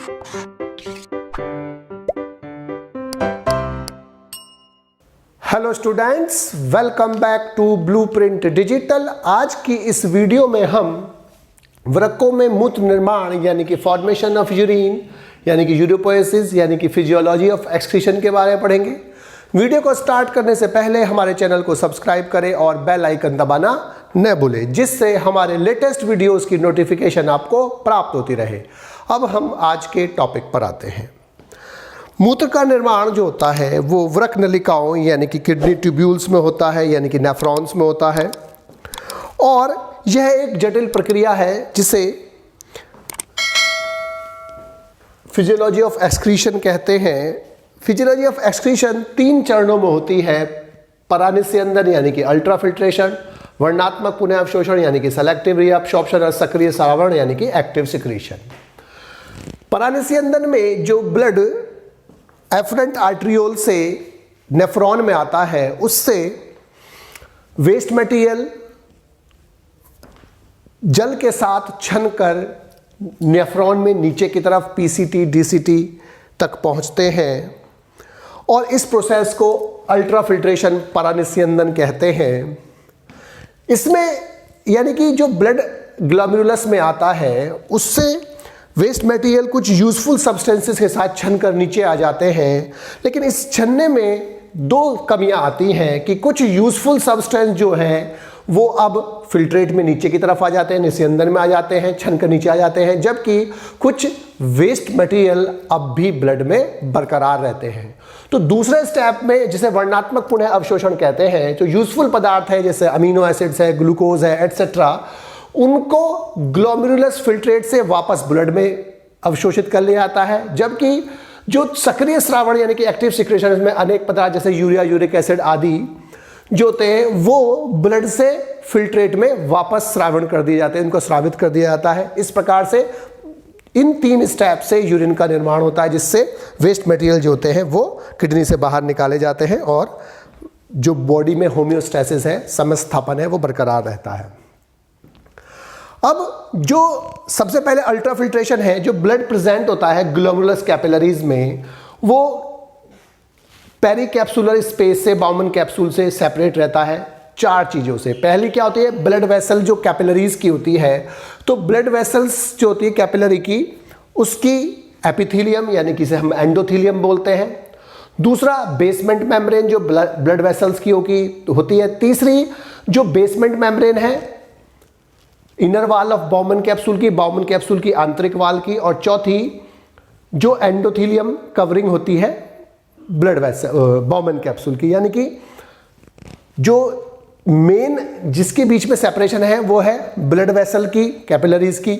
Hello students, welcome back to blueprint digital. आज की इस वीडियो में हम वृक्कों में मूत्र निर्माण यानी कि फॉर्मेशन ऑफ यूरिन यानी कि यूरोपोएसिस यानी कि फिजियोलॉजी ऑफ एक्सक्रीशन के बारे में पढ़ेंगे। वीडियो को स्टार्ट करने से पहले हमारे चैनल को सब्सक्राइब करें और बेल आइकन दबाना न भूलें, जिससे हमारे लेटेस्ट वीडियोस की नोटिफिकेशन आपको प्राप्त होती रहे। अब हम आज के टॉपिक पर आते हैं। मूत्र का निर्माण जो होता है वो वृक्क नलिकाओं यानी कि किडनी ट्यूब्यूल्स में होता है यानी कि नेफ्रॉन्स में होता है, और यह एक जटिल प्रक्रिया है जिसे फिजियोलॉजी ऑफ एक्सक्रीशन कहते हैं। फिजियोलॉजी ऑफ एक्सक्रीशन 3 चरणों में होती है। परानिस्यंदन यानी कि अल्ट्राफिल्ट्रेशन, वर्णात्मक पुनः अवशोषण यानी कि सेलेक्टिव रीअब्सॉर्प्शन और सक्रिय श्रावण यानी कि एक्टिव सिक्रीशन। परानिस्यंदन में जो ब्लड एफरेंट आर्ट्रियोल से नेफ्रॉन में आता है, उससे वेस्ट मटेरियल जल के साथ छन कर नेफ्रॉन में नीचे की तरफ पीसीटी डीसीटी तक पहुंचते हैं, और इस प्रोसेस को अल्ट्राफिल्ट्रेशन परानिस्यंदन कहते हैं। इसमें यानी कि जो ब्लड ग्लोमेरुलस में आता है उससे वेस्ट मटेरियल कुछ यूजफुल सब्सटेंसेस के साथ छन कर नीचे आ जाते हैं, लेकिन इस छनने में 2 कमियां आती हैं कि कुछ यूजफुल सब्सटेंस जो है वो अब फिल्ट्रेट में नीचे की तरफ आ जाते हैं, निस्यंदन में आ जाते हैं, छन कर नीचे आ जाते हैं, जबकि कुछ वेस्ट मटेरियल अब भी ब्लड में बरकरार रहते हैं। तो दूसरे स्टेप में, जिसे वर्णात्मक पुनः अवशोषण कहते हैं, जो यूजफुल पदार्थ है जैसे अमीनो एसिड्स है, ग्लूकोज है, एटसेट्रा, उनको ग्लोमेरुलस फिल्ट्रेट से वापस ब्लड में अवशोषित कर लिया जाता है, जबकि जो सक्रिय श्रावण यानी कि एक्टिव सिक्रेशन में अनेक पदार्थ जैसे यूरिया, यूरिक एसिड आदि जो होते हैं वो ब्लड से फिल्ट्रेट में वापस श्रावण कर दिए जाते हैं, उनको श्रावित कर दिया जाता है। इस प्रकार से इन 3 स्टेप से यूरिन का निर्माण होता है, जिससे वेस्ट मटेरियल जो होते हैं वो किडनी से बाहर निकाले जाते हैं और जो बॉडी में होम्योस्टेसिस है, समस्थापन है, वो बरकरार रहता है। अब जो सबसे पहले अल्ट्राफिल्ट्रेशन है, जो ब्लड प्रेजेंट होता है ग्लोमेरुलस कैपिलरीज में, वो पेरिकैप्सुलर स्पेस से बाउमन कैप्सूल से सेपरेट रहता है 4 चीज़ों से। पहली क्या होती है, ब्लड वेसल जो कैपिलरीज की होती है, तो ब्लड वेसल्स जो होती है कैपिलरी की, उसकी एपिथेलियम यानी कि इसे हम एंडोथेलियम बोलते हैं। दूसरा बेसमेंट मेम्ब्रेन जो ब्लड वेसल्स की होती है। तीसरी जो बेसमेंट मेम्ब्रेन है inner wall of Bowman capsule की आंतरिक वाल की, और चौथी जो एंडोथेलियम कवरिंग होती है ब्लड वेसल बाउमन कैप्सूल की, यानी कि जो मेन जिसके बीच में सेपरेशन है वो है ब्लड वेसल की, कैपिलरीज की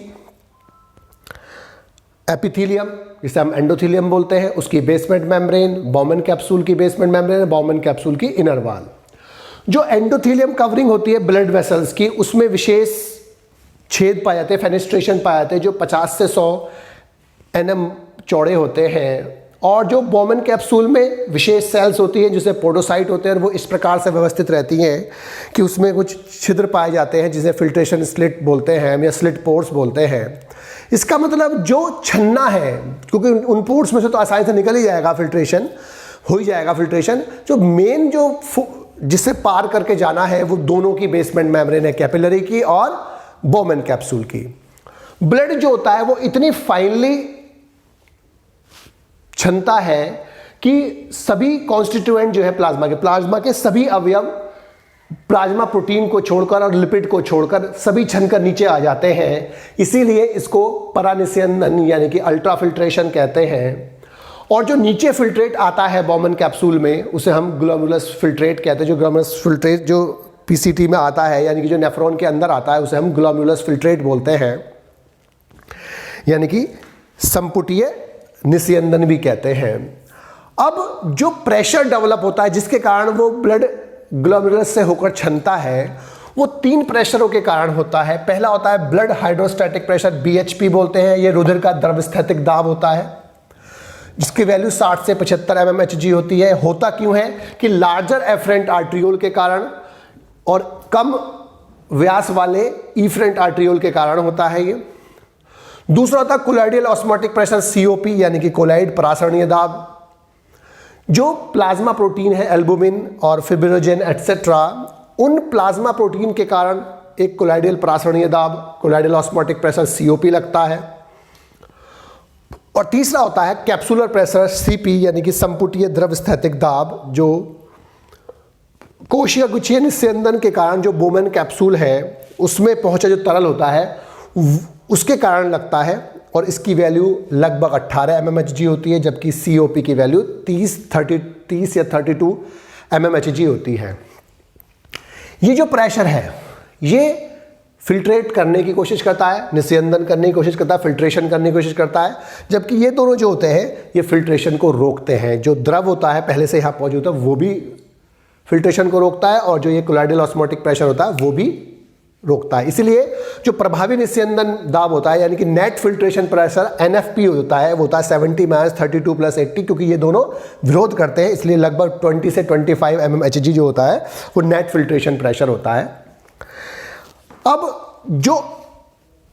एपिथेलियम जिसे हम एंडोथेलियम बोलते हैं, उसकी बेसमेंट मेम्ब्रेन, बाउमन कैप्सूल की बेसमेंट मेम्ब्रेन, बाउमन कैप्सूल की इनर वॉल। जो एंडोथेलियम कवरिंग होती है ब्लड वेसल्स की, उसमें विशेष छेद पाए जाते हैं, फेनेस्ट्रेशन पाए जाते हैं, जो 50 से 100 nm चौड़े होते हैं। और जो बाउमन कैप्सूल में विशेष सेल्स होती हैं जिसे पोडोसाइट होते हैं, और वो इस प्रकार से व्यवस्थित रहती हैं कि उसमें कुछ छिद्र पाए जाते हैं जिसे फिल्ट्रेशन स्लिट बोलते हैं या स्लिट पोर्स बोलते हैं। इसका मतलब जो छन्ना है, क्योंकि उन पोर्स में से तो आसानी से निकल ही जाएगा, फिल्ट्रेशन हो ही जाएगा फिल्ट्रेशन, जो मेन जो जिससे पार करके जाना है वो दोनों की बेसमेंट मेम्ब्रेन है, कैपिलरी की और बाउमन कैप्सूल की। ब्लड जो होता है वो इतनी फाइनली छनता है कि सभी कॉन्स्टिट्यूएंट जो है प्लाज्मा के सभी अवयव प्लाज्मा प्रोटीन को छोड़कर और लिपिड को छोड़कर सभी छनकर नीचे आ जाते हैं। इसीलिए इसको परानिस्यंदन यानी कि अल्ट्राफिल्ट्रेशन कहते हैं। और जो नीचे फिल्ट्रेट आता है बाउमन कैप्सूल में, उसे हम ग्लोमेरुलस फिल्ट्रेट कहते हैं। जो ग्लोमेरुलस फिल्ट्रेट जो पीसीटी में आता है यानी कि जो नेफ्रॉन के अंदर आता है, उसे हम ग्लोमेरुलस फिल्ट्रेट बोलते हैं, यानी कि संपुटीय निस्यंदन भी कहते हैं। अब जो प्रेशर डेवलप होता है जिसके कारण वो ब्लड ग्लोमेरुलस से होकर छनता है, वो 3 प्रेशरों के कारण होता है। पहला होता है ब्लड हाइड्रोस्टैटिक प्रेशर, बीएचपी बोलते हैं। ये रुधिर का द्रवस्थैतिक दाब होता है, जिसकी वैल्यू 60 से 75 mmHg होती है। होता क्यों है कि लार्जर एफरेंट आर्ट्रियोल के कारण और कम व्यास वाले इफरेंट आर्ट्रियोल के कारण होता है ये। दूसरा होता है कोलॉइडल ऑस्मोटिक प्रेशर सीओपी, यानी कि कोलॉइड परासरणीय दाब। जो प्लाज्मा प्रोटीन है एल्बुमिन और फिब्रिनोजेन एटसेट्रा, उन प्लाज्मा प्रोटीन के कारण एक कोलॉइडल परासरणीय दाब, कोलॉइडल ऑस्मोटिक प्रेशर सीओपी लगता है। और तीसरा होता है कैप्सुलर प्रेशर सीपी, यानी कि संपुटीय द्रव स्थैतिक दाब, जो कोशिका गुच्छीय निस्यंदन के कारण जो बोमेन कैप्सूल है उसमें पहुंचा जो तरल होता है उसके कारण लगता है। और इसकी वैल्यू लगभग 18 mmHg होती है, जबकि COP की वैल्यू 30 या 32 mmHg होती है। ये जो प्रेशर है ये फिल्ट्रेट करने की कोशिश करता है, निस्यंदन करने की कोशिश करता है, फिल्ट्रेशन करने की कोशिश करता है, जबकि ये दोनों जो होते हैं ये फिल्ट्रेशन को रोकते हैं। जो द्रव होता है पहले से यहाँ मौजूद है वो भी फिल्ट्रेशन को रोकता है, और जो ये कोलॉइडल ऑस्मोटिक प्रेशर होता है वो भी रोकता है। इसलिए जो प्रभावी निस्यंदन दाब होता है, यानी कि नेट फिल्ट्रेशन प्रेशर NFP होता है, वो होता है 70 - 32 + 80, क्योंकि ये दोनों विरोध करते हैं, इसलिए लगभग 20 से 25 mmHg जो होता है वो नेट फिल्ट्रेशन प्रेशर होता है। अब जो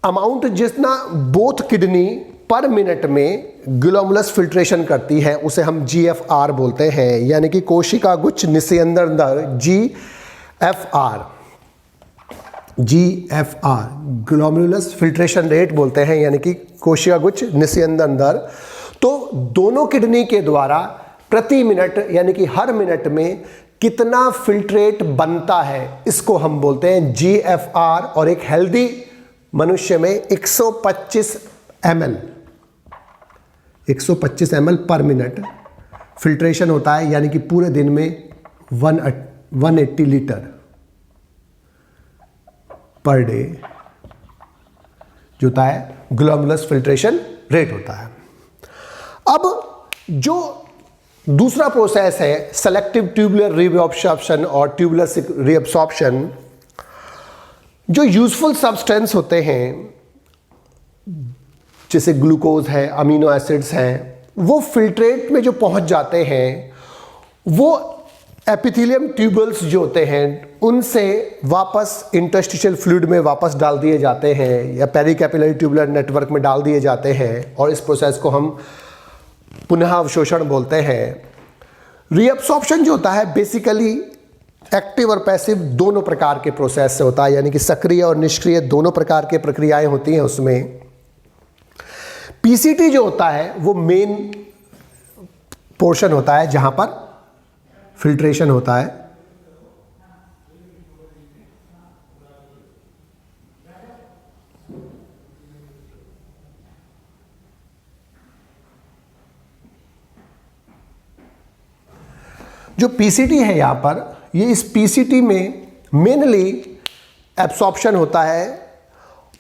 अमाउंट जितना बोथ किडनी पर मिनट में ग्लोमुलस फिल्ट्रेशन करती है उसे हम GFR बोलते हैं, यानी कि कोशिका गुच्छ निस्यंदन दर GFR ग्लोमुलस फिल्ट्रेशन रेट बोलते हैं, यानी कि कोशिका गुच्छ निस्यंदन दर। तो दोनों किडनी के द्वारा प्रति मिनट, यानी कि हर मिनट में कितना फिल्ट्रेट बनता है, इसको हम बोलते हैं GFR। और एक हेल्दी मनुष्य में 125 ml पर मिनट फिल्ट्रेशन होता है, यानी कि पूरे दिन में 180 लीटर पर डे जो होता है ग्लोमुलस फिल्ट्रेशन रेट होता है। अब जो दूसरा प्रोसेस है सेलेक्टिव ट्यूबुलर रीअब्सॉर्प्शन और ट्यूबुलर रीअब्सॉर्प्शन, जो यूजफुल सब्सटेंस होते हैं जैसे ग्लूकोज है, अमीनो एसिड्स हैं, वो फिल्ट्रेट में जो पहुंच जाते हैं वो एपिथेलियम ट्यूबल्स जो होते हैं उनसे वापस इंटरस्टिशियल फ्लूइड में वापस डाल दिए जाते हैं, या पेरिकैपिलरी ट्यूबुलर नेटवर्क में डाल दिए जाते हैं, और इस प्रोसेस को हम पुनः अवशोषण बोलते हैं। रीअब्सॉर्प्शन जो होता है बेसिकली एक्टिव और पैसिव दोनों प्रकार के प्रोसेस से होता है, यानी कि सक्रिय और निष्क्रिय दोनों प्रकार के प्रक्रियाएं होती हैं उसमें। PCT जो होता है वो मेन पोर्शन होता है जहां पर फिल्ट्रेशन होता है। जो PCT है यहां पर, ये इस PCT में मेनली एब्सॉर्प्शन होता है,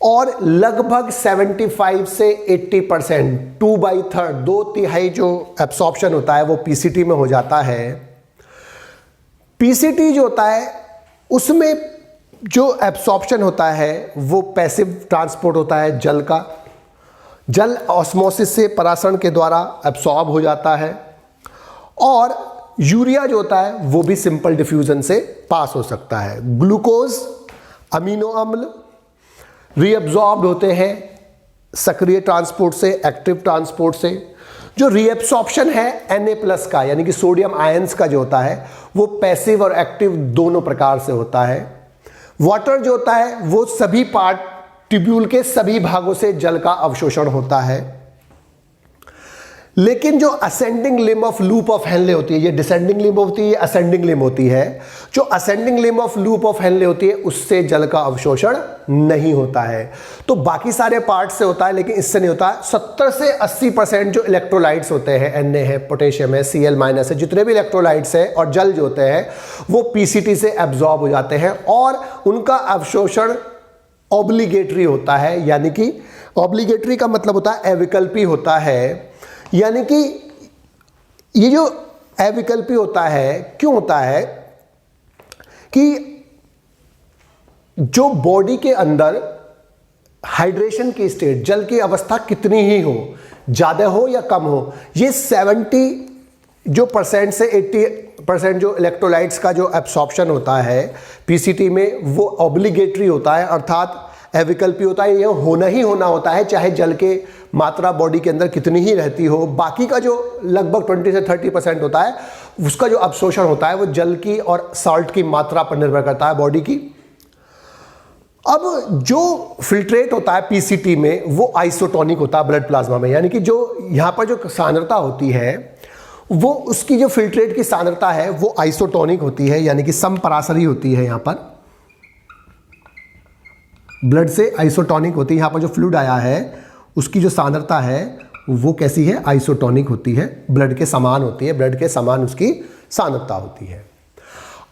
और लगभग 75 से 80%, 2/3, 2/3 जो एब्सॉर्प्शन होता है वो PCT में हो जाता है। PCT जो होता है उसमें जो एब्सॉर्प्शन होता है वो पैसिव ट्रांसपोर्ट होता है जल का। जल ऑस्मोसिस से परासरण के द्वारा एब्सॉर्ब हो जाता है, और यूरिया जो होता है वो भी सिंपल डिफ्यूजन से पास हो सकता है। ग्लूकोज, अमीनो अम्ल रीअब्सॉर्ब्ड होते हैं सक्रिय ट्रांसपोर्ट से, एक्टिव ट्रांसपोर्ट से। जो रीअब्सॉर्प्शन है Na+ का, यानी कि सोडियम आयंस का जो होता है वो पैसिव और एक्टिव दोनों प्रकार से होता है। वाटर जो होता है वो सभी पार्ट ट्यूब्यूल के सभी भागों से जल का अवशोषण होता है। लेकिन जो ascending limb of loop of Henle होती है, ये डिसेंडिंग लिम्ब होती है, असेंडिंग लिम्ब होती है। जो ascending limb of loop of Henle होती है उससे जल का अवशोषण नहीं होता है। तो बाकी सारे पार्ट से होता है लेकिन इससे नहीं होता है। 70 से 80% जो इलेक्ट्रोलाइट्स होते हैं, Na है, पोटेशियम है, Cl- है, जितने भी इलेक्ट्रोलाइट्स है और जल जो होते हैं वो PCT से एब्जॉर्ब हो जाते हैं, और उनका अवशोषण ऑब्लिगेटरी होता है। यानी कि ऑब्लिगेटरी का मतलब होता है अविकल्पी होता है। यानी कि ये जो अविकल्पी होता है क्यों होता है कि जो बॉडी के अंदर हाइड्रेशन की स्टेट, जल की अवस्था कितनी ही हो, ज़्यादा हो या कम हो, ये 70% से 80% जो इलेक्ट्रोलाइट्स का जो एब्सॉर्प्शन होता है PCT में वो ऑब्लिगेटरी होता है, अर्थात अविकल्पी होता है, यह होना ही होना होता है, चाहे जल के मात्रा बॉडी के अंदर कितनी ही रहती हो। बाकी का जो लगभग 20 से 30% होता है उसका जो अवशोषण होता है वो जल की और साल्ट की मात्रा पर निर्भर करता है बॉडी की। अब जो फिल्ट्रेट होता है पीसीटी में वो आइसोटोनिक होता है ब्लड प्लाज्मा में, यानी कि जो यहाँ पर जो सांद्रता होती है वो उसकी जो फिल्ट्रेट की सांद्रता है वो आइसोटोनिक होती है, यानी कि समपरासरी होती है। यहाँ पर ब्लड से आइसोटोनिक होती है। यहाँ पर जो फ्लूइड आया है उसकी जो सांद्रता है वो कैसी है, आइसोटोनिक होती है, ब्लड के समान होती है, ब्लड के समान उसकी सांद्रता होती है।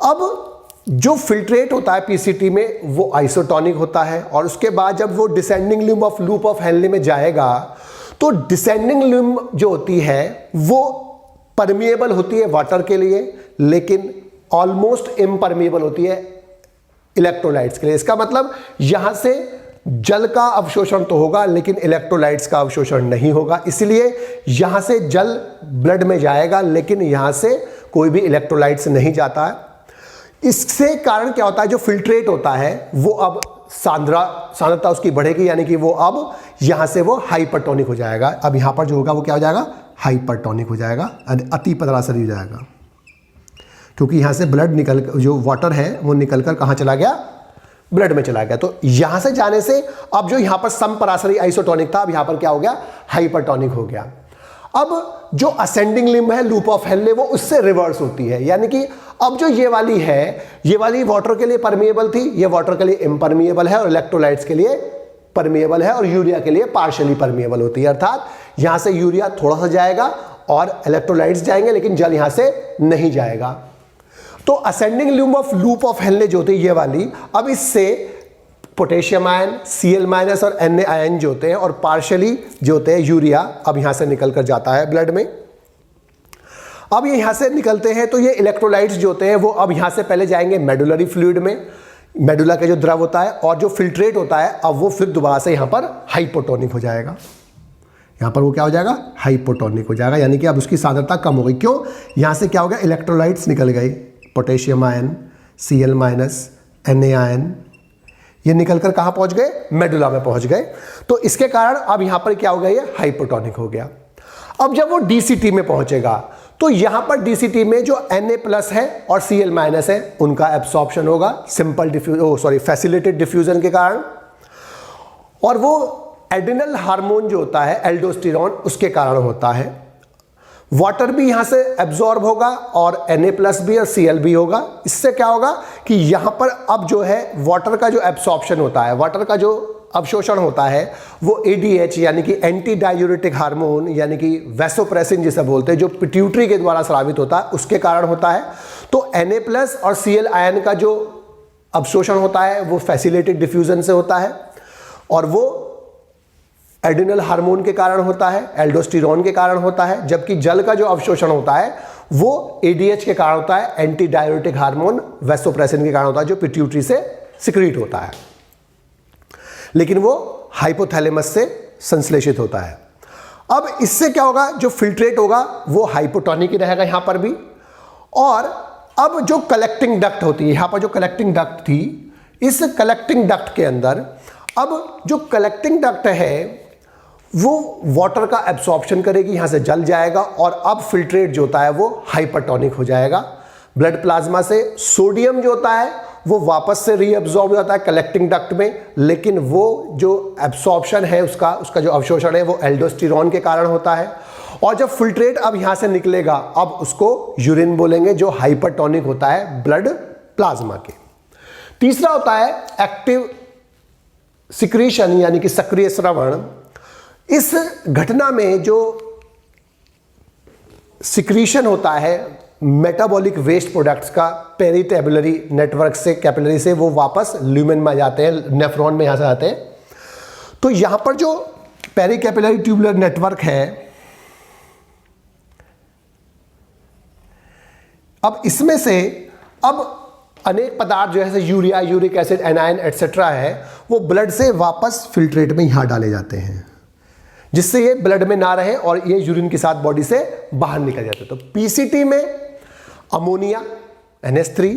अब जो फिल्ट्रेट होता है पीसीटी में वो आइसोटोनिक होता है, और उसके बाद जब वो डिसेंडिंग लूप ऑफ हेनले में जाएगा तो डिसेंडिंग लूप जो होती है वो परमिएबल होती है वाटर के लिए, लेकिन ऑलमोस्ट इम्परमिएबल होती है इलेक्ट्रोलाइट्स के लिए। इसका मतलब यहां से जल का अवशोषण तो होगा लेकिन इलेक्ट्रोलाइट्स का अवशोषण नहीं होगा, इसलिए यहां से जल ब्लड में जाएगा लेकिन यहां से कोई भी इलेक्ट्रोलाइट्स नहीं जाता है। इससे कारण क्या होता है, जो फिल्ट्रेट होता है वो अब सांद्रता उसकी बढ़ेगी, यानी कि वो अब यहां से वो हाइपरटोनिक हो जाएगा। अब यहां पर जो होगा वो क्या हो जाएगा, हाइपरटोनिक हो जाएगा, अति परासरी हो जाएगा, क्योंकि यहां से ब्लड निकल, जो वाटर है वो निकलकर कहां चला गया, ब्लड में चला गया। तो यहां से जाने से अब जो यहां पर समपरासरी आइसोटोनिक था अब यहां पर क्या हो गया, हाइपरटोनिक हो गया। अब जो असेंडिंग लिम्ब है लूप ऑफ हेनले वो उससे रिवर्स होती है, यानी कि अब जो ये वाली है, ये वाली वाटर के लिए परमिएबल थी, ये वाटर के लिए इम्परमिएबल है, और इलेक्ट्रोलाइट्स के लिए परमिएबल है, और यूरिया के लिए पार्शियली परमिएबल होती है। अर्थात यहां से यूरिया थोड़ा सा जाएगा और इलेक्ट्रोलाइट्स जाएंगे लेकिन जल यहां से नहीं जाएगा। तो असेंडिंग लूप ऑफ हेनले जो होती है ये वाली, अब इससे पोटेशियम आयन, Cl- और Na आयन जो होते हैं और पार्शियली जो होते हैं यूरिया अब यहां से निकल कर जाता है ब्लड में। अब ये यहां से निकलते हैं तो ये इलेक्ट्रोलाइट्स जो होते हैं वो अब यहां से पहले जाएंगे मेडुलरी फ्लूइड में, मेडुला का जो द्रव होता है, और जो फिल्ट्रेट होता है अब वो फिर दोबारा से यहां पर हाइपोटोनिक हो जाएगा। यहां पर वो क्या हो जाएगा, हाइपोटोनिक हो जाएगा, यानी कि अब उसकी सांद्रता कम हो गई। क्यों, यहां से क्या हो गया, इलेक्ट्रोलाइट्स निकल गए, potassium ion, Cl- Na ion, ये निकलकर कहां पहुंच गए, मेडुला में पहुंच गए। तो इसके कारण अब यहां पर क्या हो गया, ये हाइपोटोनिक हो गया। अब जब वो डीसीटी में पहुंचेगा तो यहां पर डीसीटी में जो Na+ है और Cl- है उनका एब्सॉर्प्शन होगा फैसिलिटेड डिफ्यूजन के कारण, और वो एड्रिनल हार्मोन जो होता है एल्डोस्टेरोन उसके कारण होता है। वाटर भी यहां से एब्जॉर्ब होगा और Na+ भी और Cl भी होगा। इससे क्या होगा कि यहां पर अब जो है वाटर का जो एब्सॉर्प्शन होता है, वाटर का जो अवशोषण होता है वो ADH यानी कि एंटी डायूरेटिक हार्मोन यानी कि वैसोप्रेसिन जिसे बोलते हैं, जो पिट्यूटरी के द्वारा स्रावित होता है उसके कारण होता है। तो Na+ और Cl आयन का जो अवशोषण होता है वो फैसिलिटेड डिफ्यूजन से होता है, और वो एड्रिनल हार्मोन के कारण होता है, एल्डोस्टेरोन के कारण होता है, जबकि जल का जो अवशोषण होता है वो ADH के कारण होता है, एंटी डायूरेटिक हार्मोन वैसोप्रेसिन के कारण होता है, जो पिट्यूटरी से सिक्रीट होता है, लेकिन वो हाइपोथैलेमस से संश्लेषित होता है। अब इससे क्या होगा, जो फिल्ट्रेट होगा वो हाइपोटोनिक ही रहेगा यहां पर भी। और अब जो कलेक्टिंग डक्ट होती है, यहां पर जो कलेक्टिंग डक्ट थी, इस कलेक्टिंग डक्ट के अंदर अब जो कलेक्टिंग डक्ट है वो वाटर का एब्सॉर्प्शन करेगी, यहां से जल जाएगा, और अब फिल्ट्रेट जो होता है वो हाइपरटोनिक हो जाएगा। ब्लड प्लाज्मा से सोडियम जो होता है वो वापस से रीअब्सॉर्ब हो जाता है कलेक्टिंग डक्ट में, लेकिन वो जो एब्सॉर्प्शन है उसका जो अवशोषण है वो एल्डोस्टेरोन के कारण होता है। और जब फिल्ट्रेट अब यहां से निकलेगा अब उसको यूरिन बोलेंगे, जो हाइपरटोनिक होता है ब्लड प्लाज्मा के। तीसरा होता है एक्टिव सिक्रीशन यानी कि सक्रिय स्रवण। इस घटना में जो सिक्रीशन होता है मेटाबॉलिक वेस्ट प्रोडक्ट्स का पेरिटेबुलरी नेटवर्क से, कैपिलरी से, वो वापस ल्यूमेन में जाते हैं, नेफ्रॉन में यहां से आते हैं। तो यहां पर जो पेरिकैपिलरी ट्यूबुलर नेटवर्क है, अब इसमें से अब अनेक पदार्थ जो है urea, uric acid, anion etcetera है, वो ब्लड से वापस फिल्ट्रेट में यहां डाले जाते हैं, जिससे ये ब्लड में ना रहे और ये यूरिन के साथ बॉडी से बाहर निकल जाते हैं। तो पीसीटी में ammonia NH3,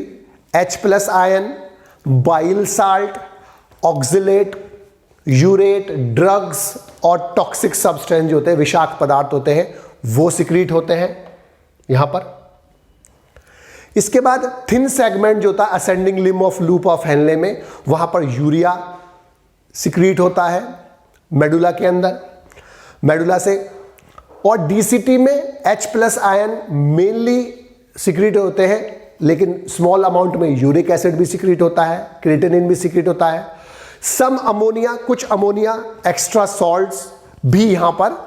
H+ ion, bile salt, oxalate, urate, drugs और टॉक्सिक सब्सटेंस जो होते हैं, विषाक्त पदार्थ होते हैं, वो सिक्रीट होते हैं यहां पर। इसके बाद थिन सेगमेंट जो होता है ascending limb of loop of Henle में, वहां पर यूरिया सिक्रीट होता है मेडुला के अंदर, मेडुला से। और डीसीटी में H+ आयन मेनली सिक्रीट होते हैं, लेकिन स्मॉल अमाउंट में यूरिक एसिड भी सिक्रीट होता है, क्रिएटिनिन भी सिक्रीट होता है, सम अमोनिया, कुछ अमोनिया, एक्स्ट्रा सॉल्ट्स भी यहां पर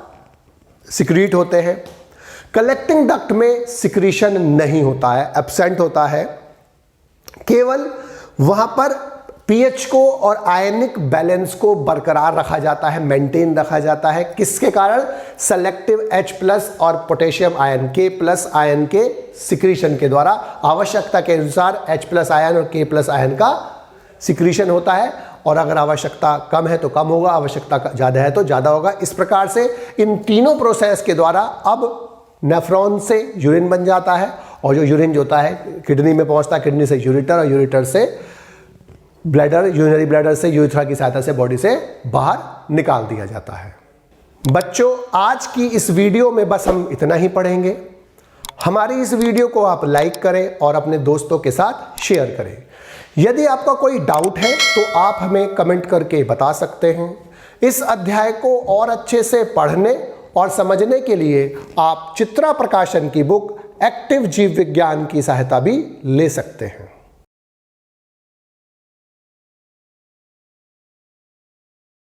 सिक्रीट होते हैं। कलेक्टिंग डक्ट में सिक्रीशन नहीं होता है, एब्सेंट होता है, केवल वहां पर पीएच को और आयनिक बैलेंस को बरकरार रखा जाता है, मेंटेन रखा जाता है। किसके कारण? सेलेक्टिव H+ और पोटेशियम आयन K+ आयन के सिक्रीशन के द्वारा आवश्यकता के अनुसार H+ आयन और K+ आयन का सिक्रीशन होता है, और अगर आवश्यकता कम है तो कम होगा, आवश्यकता ज़्यादा है तो ज़्यादा होगा। इस प्रकार से इन तीनों प्रोसेस के द्वारा अब नेफ्रॉन से यूरिन बन जाता है, और जो यूरिन जो होता है किडनी में पहुंचता है, किडनी से यूरेटर, और यूरेटर से ब्लैडर, यूरिनरी ब्लैडर से यूरेथ्रा की सहायता से बॉडी से बाहर निकाल दिया जाता है। बच्चों, आज की इस वीडियो में बस हम इतना ही पढ़ेंगे। हमारी इस वीडियो को आप लाइक करें और अपने दोस्तों के साथ शेयर करें। यदि आपका कोई डाउट है तो आप हमें कमेंट करके बता सकते हैं। इस अध्याय को और अच्छे से पढ़ने और समझने के लिए आप चित्रा प्रकाशन की बुक एक्टिव जीव विज्ञान की सहायता भी ले सकते हैं।